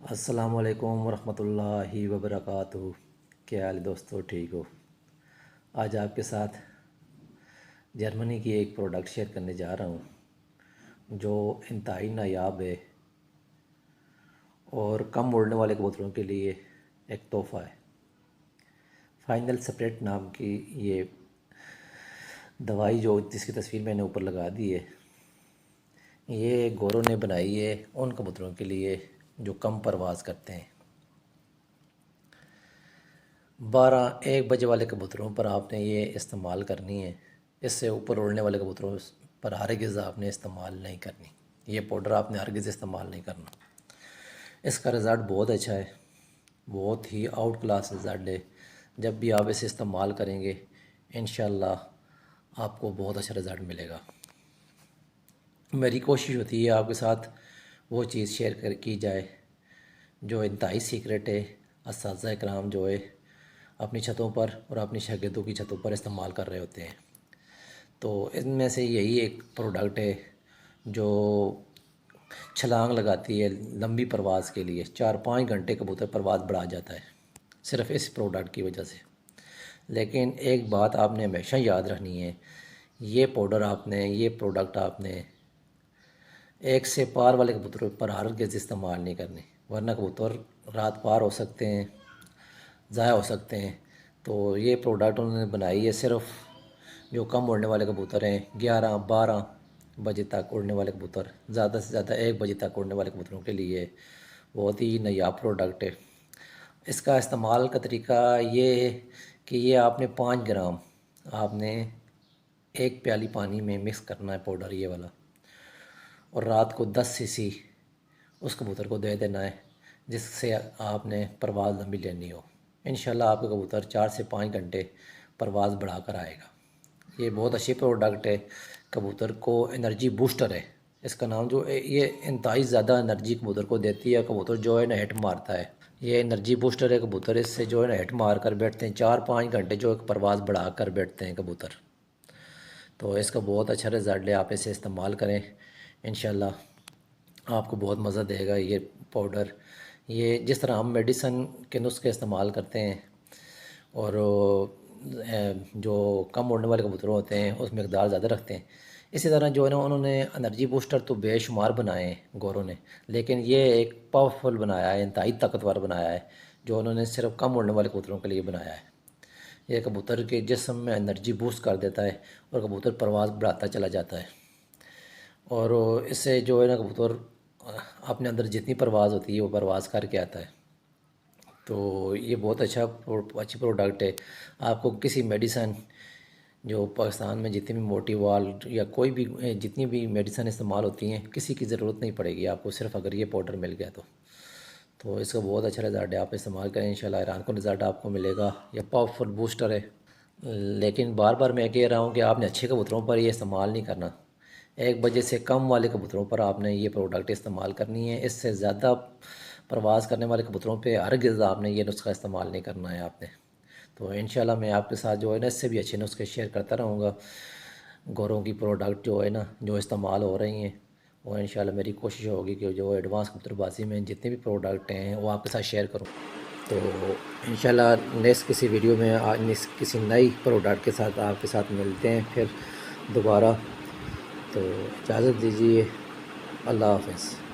अस्सलामुअलैकुम वरहमतुल्लाहि वबरकातुहू। क्या हाल है दोस्तों, ठीक हो? आज आपके साथ जर्मनी की एक प्रोडक्ट शेयर करने जा रहा हूँ जो इंतहाई नायाब है और कम उड़ने वाले कबूतरों के लिए एक तोहफ़ा है। फाइनल स्प्रेड नाम की ये दवाई जो जिसकी तस्वीर मैंने ऊपर लगा दी है, ये गोरों ने बनाई है उन कबूतरों के लिए जो कम परवाज़ करते हैं। 12-1 बजे वाले कबूतरों पर आपने ये इस्तेमाल करनी है। इससे ऊपर उड़ने वाले कबूतरों पर हरगिज़ आपने इस्तेमाल नहीं करनी। ये पाउडर आपने हरगिज़ इस्तेमाल नहीं करना। इसका रिज़ल्ट बहुत अच्छा है, बहुत ही आउट क्लास रिज़ल्ट है। जब भी आप इसे इस्तेमाल करेंगे इंशाल्लाह आपको बहुत अच्छा रिज़ल्ट मिलेगा। मेरी कोशिश होती है आपके साथ वो चीज़ शेयर की जाए जो इंतहाई सीक्रेट है। असातिज़ा इकराम जो है अपनी छतों पर और अपनी शागिर्दों की छतों पर इस्तेमाल कर रहे होते हैं। तो इनमें से यही एक प्रोडक्ट है जो छलांग लगाती है लंबी परवाज़ के लिए। 4-5 घंटे कबूतर परवाज़ बढ़ा जाता है सिर्फ इस प्रोडक्ट की वजह से। लेकिन एक बात आपने हमेशा याद रखनी है, ये प्रोडक्ट आपने एक से पार वाले कबूतरों पर हरगिज़ इस्तेमाल नहीं करनी, वरना कबूतर रात पार हो सकते हैं, ज़ाया हो सकते हैं। तो ये प्रोडक्ट उन्होंने बनाई है सिर्फ जो कम उड़ने वाले कबूतर हैं, 11-12 बजे तक उड़ने वाले कबूतर, ज़्यादा से ज़्यादा 1 बजे तक उड़ने वाले कबूतरों के लिए बहुत ही नायाब प्रोडक्ट है। इसका इस्तेमाल का तरीका ये है कि ये आपने 5 ग्राम आपने एक प्याली पानी में मिक्स करना है पाउडर ये वाला, और रात को 10 सीसी उस कबूतर को दे देना है जिससे आपने परवाज़ लंबी लेनी हो। इंशाल्लाह आपका कबूतर 4 से 5 घंटे परवाज़ बढ़ा कर आएगा। ये बहुत अच्छी प्रोडक्ट है, कबूतर को एनर्जी बूस्टर है इसका नाम। जो ये इंतहाई ज़्यादा एनर्जी कबूतर को देती है। कबूतर जो है ना हेट मारता है, ये एनर्जी बूस्टर है कबूतर, इससे जो है ना हेट मार कर बैठते हैं। 4-5 घंटे जो एक परवाज़ बढ़ा कर बैठते हैं कबूतर। तो इसका बहुत अच्छा रिज़ल्ट है, आप इसे इस्तेमाल करें, इंशाल्लाह आपको बहुत मज़ा देगा ये पाउडर। ये जिस तरह हम मेडिसन के नुस्खे इस्तेमाल करते हैं और जो कम उड़ने वाले कबूतर होते हैं उस मकदार ज़्यादा रखते हैं, इसी तरह जो है ना उन्होंने एनर्जी बूस्टर तो बेशुमार बनाए हैं गोरों ने, लेकिन ये एक पावरफुल बनाया है, इंतहाई ताकतवर बनाया है जो उन्होंने सिर्फ कम उड़ने वाले कबूतरों के लिए बनाया है। ये कबूतर के जिस्म में एनर्जी बूस्ट कर देता है और कबूतर परवाज़ बढ़ाता चला जाता है। और इससे जो है ना कबूतर अपने अंदर जितनी परवाज़ होती है वो परवाज़ करके आता है। तो ये बहुत अच्छी प्रोडक्ट है। आपको किसी मेडिसन जो पाकिस्तान में जितनी भी मोटी वाल या कोई भी जितनी भी मेडिसन इस्तेमाल होती हैं किसी की ज़रूरत नहीं पड़ेगी आपको, सिर्फ अगर ये पाउडर मिल गया तो इसका बहुत अच्छा रिज़ल्ट है। आप इस्तेमाल करें, इंशाल्लाह ईरान को रिज़ल्ट आपको मिलेगा। यह पावरफुल बूस्टर है। लेकिन बार बार मैं कह रहा हूँ कि आपने अच्छे कबूतरों पर ये इस्तेमाल नहीं करना। 1 बजे से कम वाले कबूतरों पर आपने ये प्रोडक्ट इस्तेमाल करनी है। इससे ज़्यादा प्रवास करने वाले कबूतरों पे हरगिज़ आपने ये नुस्खा इस्तेमाल नहीं करना है आपने। तो इंशाल्लाह मैं आपके साथ जो है ना इससे भी अच्छे नुस्खे शेयर करता रहूँगा। गोरों की प्रोडक्ट जो है ना जो इस्तेमाल हो रही हैं वो इंशाल्लाह मेरी कोशिश होगी कि जो एडवांस कबूतरबाजी में जितने भी प्रोडक्ट हैं वो आपके साथ शेयर करूँ। तो इंशाल्लाह नेक्स्ट किसी वीडियो में किसी नई प्रोडक्ट के साथ आपके साथ मिलते हैं फिर दोबारा। तो इजाज़त दीजिए, अल्लाह हाफ़िज़।